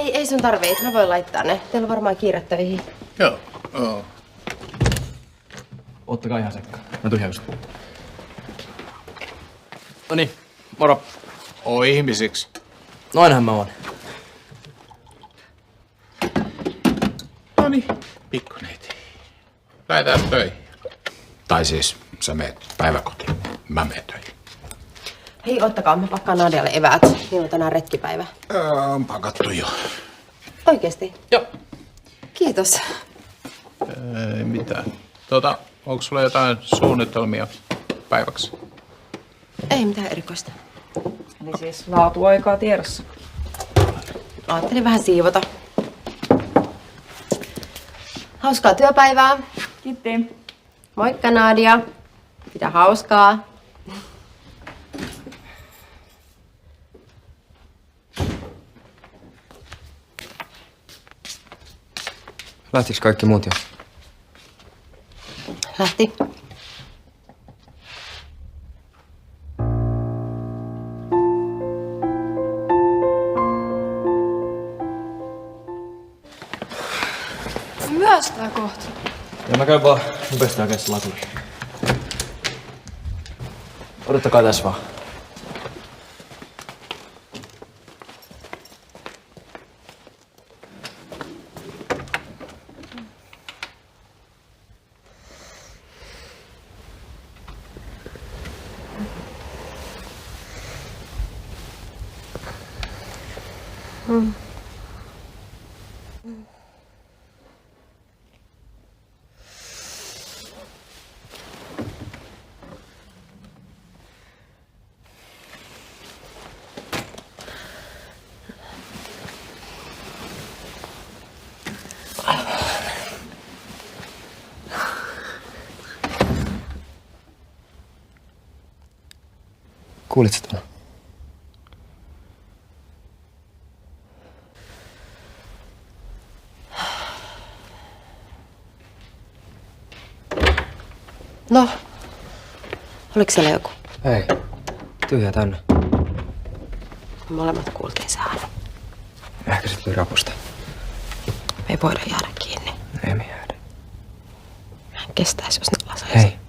Ei sun tarvii. Mä voin laittaa ne. Teillä on varmaan kiire töihin. Joo. Ottakaa ihan sekkaan. Mä tuun just. Noniin, moro. Oi ihmisiksi. No ainahan mä oon. Noniin, pikkuneiti. Lähetään töihin. Tai siis, sä meet päiväkotiin. Mä menen töihin. Hei, ottakaa. Mä pakkaan Nadialle eväät. Niillä on tänään retkipäivä. On pakattu jo. Oikeesti? Joo. Kiitos. Ei mitään. Onko sulla jotain suunnitelmia päiväksi? Ei mitään erikoista. Eli siis laatuaikaa tiedossa. Ajattelin vähän siivota. Hauskaa työpäivää. Kiitti. Moikka Nadia. Mitä hauskaa. Lähtikö kaikki muut jo? Lähti. Myöstää kohta. Ja mä käyn vaan nopeasti hakeessa laturi. Odottakaa tässä vaan. Kuulitko tuon? No, oliko siellä joku? Ei. Tyhjä tänne. Molemmat kuultiin se ääni. Ehkä se tuli rapusta. Me ei voida jäädä kiinni. Ei me jäädä. Mä en kestäisi, jos ne lasaisi. Hei.